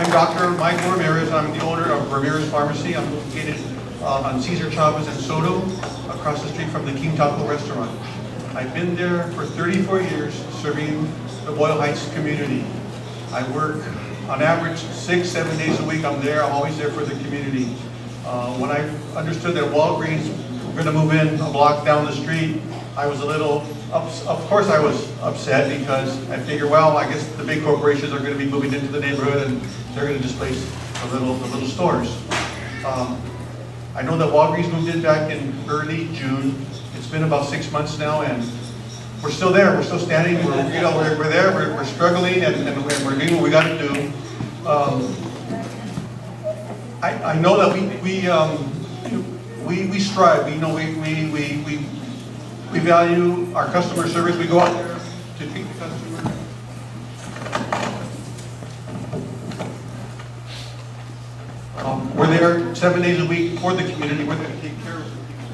I'm Dr. Michael Ramirez. I'm the owner of Ramirez Pharmacy. I'm located on Cesar Chavez and Soto, across the street from the King Taco restaurant. I've been there for 34 years serving the Boyle Heights community. I work on average 6-7 days a week. I'm there. I'm always there for the community. When I understood that Walgreens were going to move in a block down the street, I was a little, of course I was upset, because I figured, well, I guess the big corporations are going to be moving into the neighborhood and they're going to displace the little stores. I know that Walgreens moved in back in early June. It's been about 6 months now, and we're still there. We're still standing. We're there. We're struggling, and we're doing what we got to do. I know that we strive. We value our customer service. We go out there to treat the customer. We're there 7 days a week for the community. We're there to take care of the people.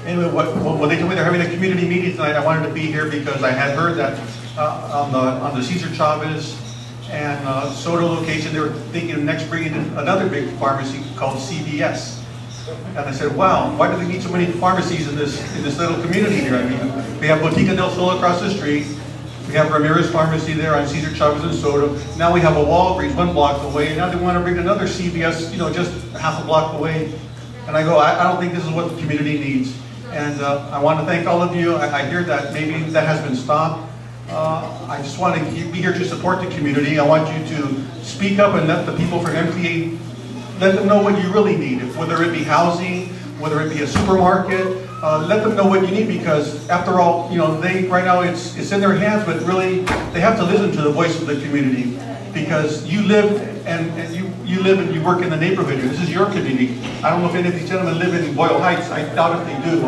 Anyway, when they told me they're having a community meeting tonight, I wanted to be here because I had heard that on the Cesar Chavez and Soto location, they were thinking of next bringing in another big pharmacy called CVS. And I said, wow, why do they need so many pharmacies in this little community here? I mean, we have Botica del Sol across the street. We have Ramirez Pharmacy there on Cesar Chavez and Soto. Now we have a Walgreens 1 block away, and now they want to bring another CVS, just half a block away. And I go, I don't think this is what the community needs. And I want to thank all of you. I hear that maybe that has been stopped. I just want to be here to support the community. I want you to speak up and let the people from MTA, let them know what you really need, whether it be housing, whether it be a supermarket. Let them know what you need, because after all, right now it's in their hands, but really they have to listen to the voice of the community, because you live and you live and you work in the neighborhood here. This is your community. I don't know if any of these gentlemen live in Boyle Heights. I doubt if they do.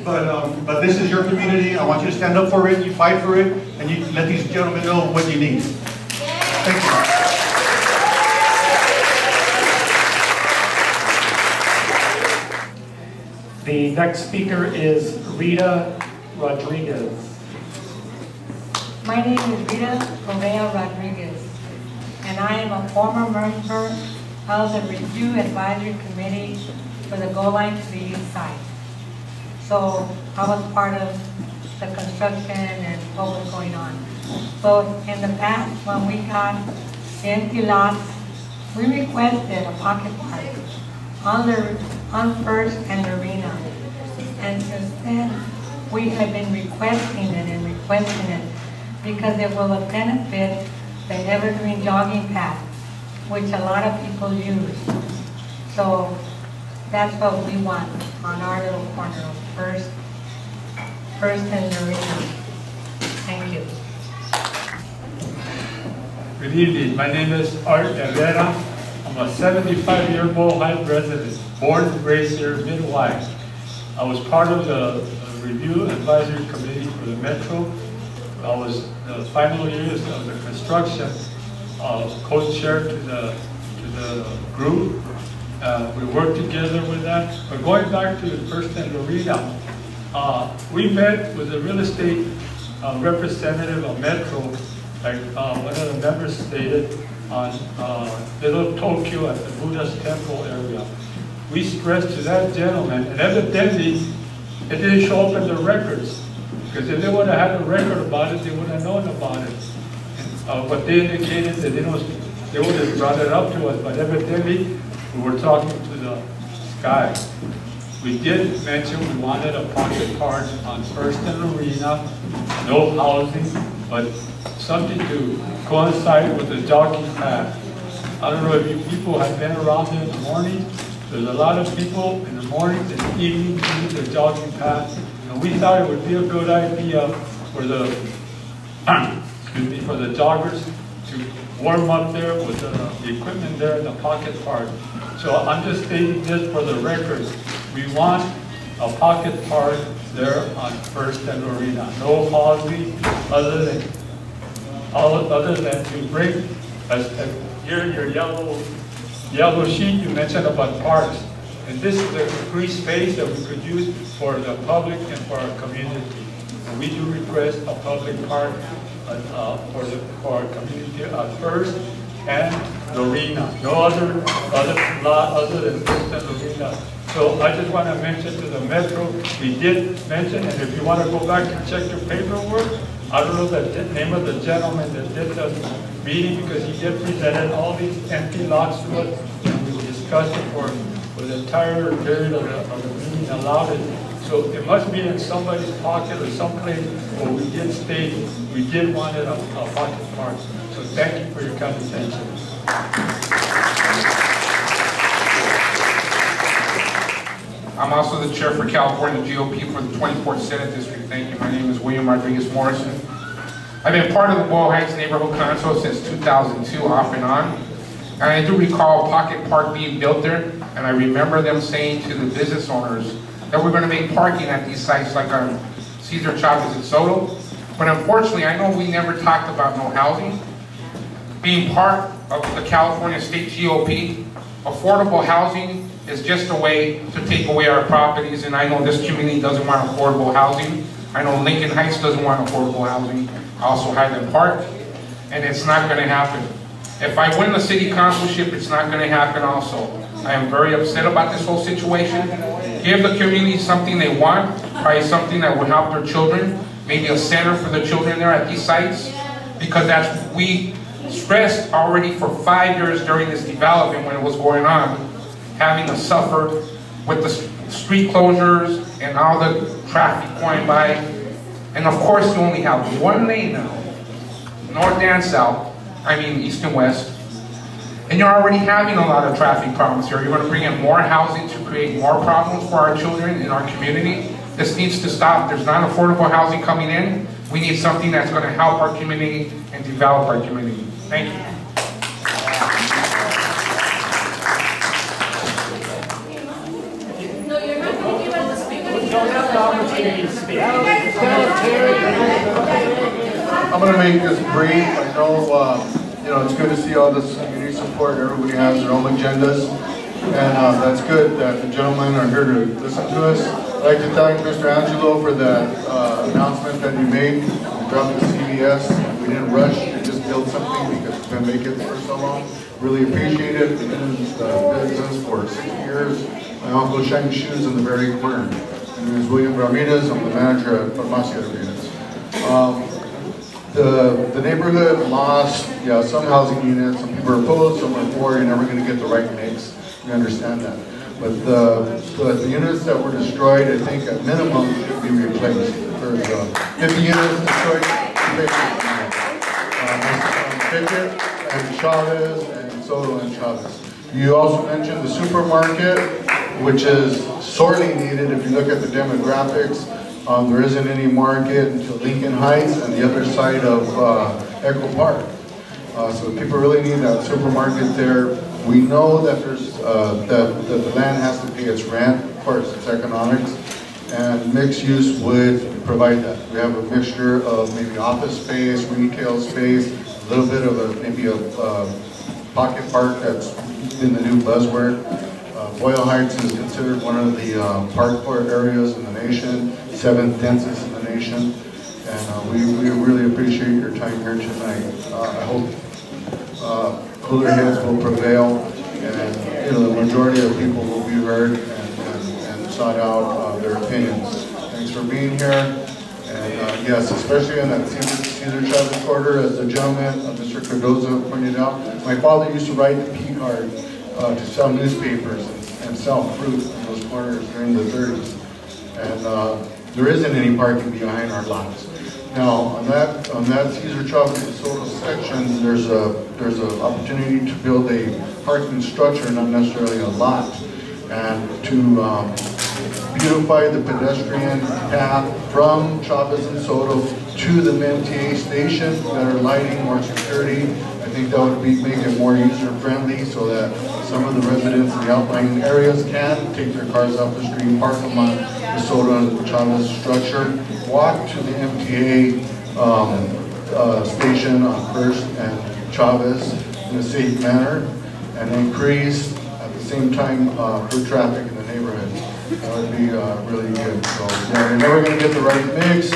But this is your community. I want you to stand up for it, you fight for it, and you let these gentlemen know what you need. Thank you. The next speaker is Rita Rodriguez. My name is Rita Cavell Rodriguez, and I am a former member of the Review Advisory Committee for the Goal Line to the East Side. So I was part of the construction and what was going on. So in the past, when we got the empty lots, we requested a pocket park on First and Arena. And since then, we have been requesting it because it will benefit the evergreen jogging path, which a lot of people use. So that's what we want on our little corner of First and Arena. Thank you. Good evening. My name is Art Herrera. I'm a 75-year Boyle Heights resident, born and raised here in Midway. I was part of the Review Advisory Committee for the Metro. I was the final years of the construction co-chair to the group. We worked together with that. But going back to the First and Arena, we met with the real estate representative of Metro, like one of the members stated, on Little Tokyo at the Buddha's Temple area. We stressed to that gentleman, and evidently it didn't show up in the records, because if they would have had a record about it, they would have known about it. But they indicated that they would have brought it up to us, but evidently we were talking to the sky. We did mention we wanted a pocket park on First and Arena, no housing, but something to coincide with the jogging path. I don't know if you people have been around here in the morning. There's a lot of people in the mornings and evenings doing the jogging path. And we thought it would be a good idea for the for the joggers to warm up there with the equipment there in the pocket park. So I'm just stating this for the record. We want a pocket park there on First and Arena. No housing other than to bring, as here in your yellow sheet you mentioned about parks. And this is a free space that we could use for the public and for our community. And we do request a public park for our community at First and Lorena. No other lot other than First and Lorena. So I just want to mention to the Metro, we did mention, and if you want to go back and check your paperwork, I don't know the name of the gentleman that did the meeting, because he did present all these empty lots to us, and we discussed it for the entire period of the meeting, allowed it. So it must be in somebody's pocket or someplace where we did state we did want it a pocket park. So thank you for your kind attention. I'm also the chair for California GOP for the 24th Senate District. Thank you. My name is William Rodriguez Morrison. I've been part of the Boyle Heights Neighborhood Council since 2002, off and on. And I do recall a pocket park being built there, and I remember them saying to the business owners that we're going to make parking at these sites like on Cesar Chavez and Soto. But unfortunately, I know we never talked about no housing. Being part of the California State GOP, affordable housing is just a way to take away our properties, and I know this community doesn't want affordable housing. I know Lincoln Heights doesn't want affordable housing, also Highland Park, and it's not going to happen. If I win the city councilship, it's not going to happen also. I am very upset about this whole situation. Give the community something they want, probably something that would help their children, maybe a center for the children there at these sites, because that's what we stressed already for 5 years during this development when it was going on, having to suffer with the street closures and all the traffic going by. And of course you only have one lane now, north and south, I mean east and west. And you're already having a lot of traffic problems here. You're going to bring in more housing to create more problems for our children in our community. This needs to stop. There's not affordable housing coming in. We need something that's going to help our community and develop our community. Thank you. No, you're not going to give us the speaker. Don't have the opportunity to speak. I'm going to make this brief. I know, it's good to see all this community support. Everybody has their own agendas, and that's good that the gentlemen are here to listen to us. I'd like to thank Mr. Angelo for that announcement that you made. We dropped the CVS. We didn't rush to just build something because we couldn't make it for so long. Really appreciate it. We've been in business for 6 years. My uncle shiny shoes in the very corner. My name is William Ramirez. I'm the manager at Farmacia Ramirez. The neighborhood lost, some housing units. Some people are opposed, some are for. You're never going to get the right mix. We understand that. But the units that were destroyed, I think at minimum should be replaced. There's 50 units destroyed. Pickett and Chavez and Soto and Chavez. You also mentioned the supermarket, which is sorely needed if you look at the demographics. There isn't any market until Lincoln Heights and the other side of Echo Park. So people really need that supermarket there. We know that there's that the land has to pay its rent. Of course, it's economics, and mixed use would provide that. We have a mixture of maybe office space, retail space, a little bit of maybe a pocket park that's been the new buzzword. Boyle Heights is considered one of the park areas in the nation, 7th densest in the nation, and we really appreciate your time here tonight. I hope cooler heads will prevail, and the majority of people will be heard and sought out their opinions. Thanks for being here, and yes, especially in that Cesar Chavez quarter, as the gentleman, Mr. Cardozo, pointed out. My father used to ride the P card to sell newspapers and sell fruit in those corners during the 30s. And there isn't any parking behind our lots. Now, on that Cesar Chavez and Soto section, there's an opportunity to build a parking structure, not necessarily a lot, and to beautify the pedestrian path from Chavez and Soto to the MTA station, better lighting, more security. I think that would make it more user-friendly so that some of the residents in the outlying areas can take their cars off the street, park them on the Soto and Chavez structure, walk to the MTA station on First and Chavez in a safe manner, and increase at the same time hurt traffic in the neighborhood. That would be really good. So yeah, we're never going to get the right mix,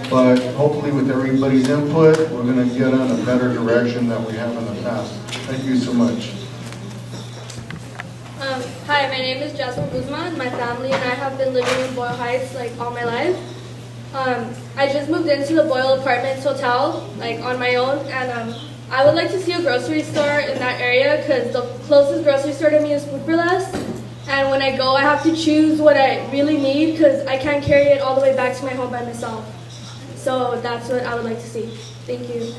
but hopefully with everybody's input, we're going to get on a better direction than we have in the past. Thank you so much. Hi, my name is Jasmine Boozman. My family and I have been living in Boyle Heights like all my life. I just moved into the Boyle Apartments Hotel like on my own, and I would like to see a grocery store in that area because the closest grocery store to me is Food for Less. And when I go, I have to choose what I really need because I can't carry it all the way back to my home by myself. So that's what I would like to see. Thank you.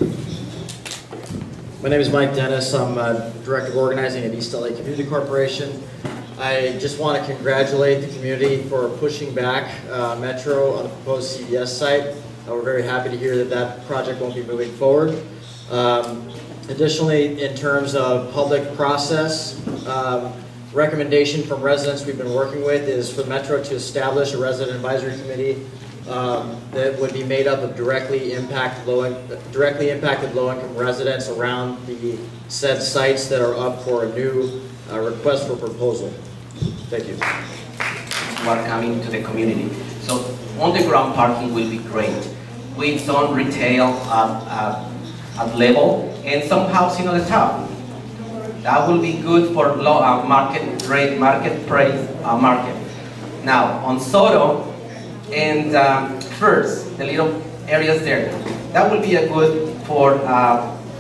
My name is Mike Dennis. I'm Director of Organizing at East LA Community Corporation. I just want to congratulate the community for pushing back Metro on the proposed CVS site. We're very happy to hear that that project won't be moving forward. Additionally, in terms of public process, recommendation from residents we've been working with is for Metro to establish a resident advisory committee that would be made up of directly impacted low-income residents around the said sites that are up for a new request for proposal. Thank you. Who are coming to the community. So on-the-ground parking will be great. With some retail at level and some housing on the top. That will be good for low market price market. Now on Soto and First, the little areas there, that will be a good for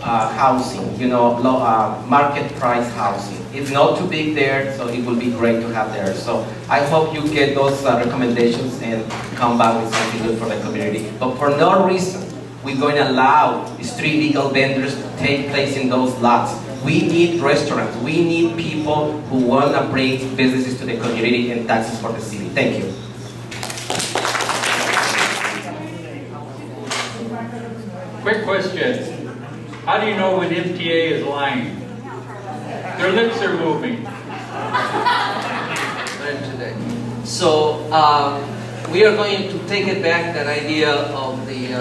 housing, you know, low market price housing. It's not too big there, so it will be great to have there. So I hope you get those recommendations and come back with something good for the community. But for no reason, we're going to allow street legal vendors to take place in those lots. We need restaurants. We need people who want to bring businesses to the community and taxes for the city. Thank you. Quick question. How do you know when MTA is lying? Their lips are moving. Today. So we are going to take it back, that idea of the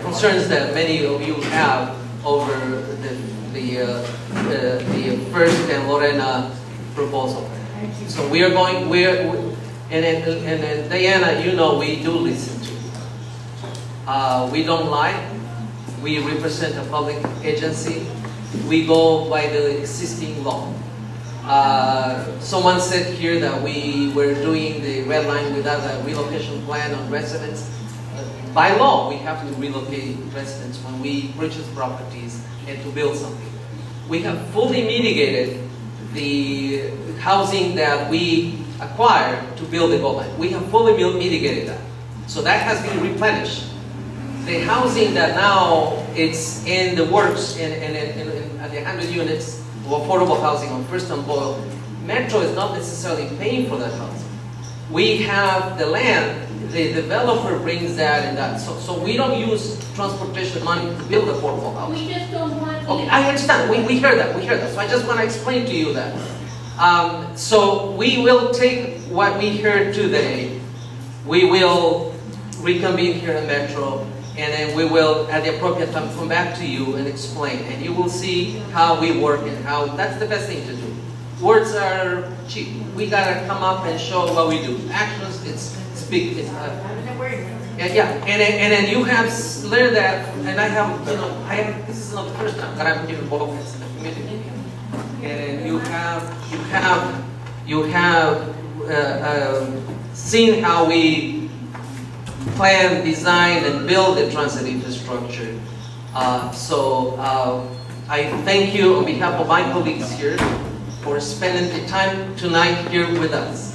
concerns that many of you have over the First and Lorena proposal. So we are going. And Diana, you know, we do listen to you. We don't lie. We represent a public agency. We go by the existing law. Someone said here that we were doing the red line without a relocation plan on residents. By law, we have to relocate residents when we purchase properties and to build something. We have fully mitigated the housing that we acquired to build the goal line. We have fully mitigated that. So that has been replenished. The housing that now it's in the works in the 100 units of affordable housing on First and Boyle, Metro is not necessarily paying for that housing. We have the land, the developer brings that and that. So we don't use transportation money to build affordable housing. We just don't want. Okay, I understand. We hear that. We hear that. So I just want to explain to you that. So we will take what we heard today. We will reconvene here in Metro. And then we will, at the appropriate time, come back to you and explain. And you will see how we work and how that's the best thing to do. Words are cheap. We gotta come up and show what we do. Actions, it's big. It's, yeah. And then you have learned that, and I have, you know, this is not the first time that I'm giving both in the community. And you have seen how we plan, design, and build the transit infrastructure. I thank you on behalf of my colleagues here for spending the time tonight here with us.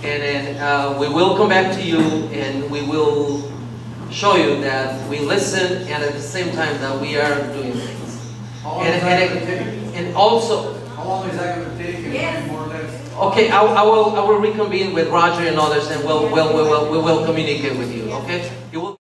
And then we will come back to you and we will show you that we listen and at the same time that we are doing things. And also, how long is that going to take? Yes. More or less. Okay, I will reconvene with Roger and others, and we will communicate with you. Okay. You will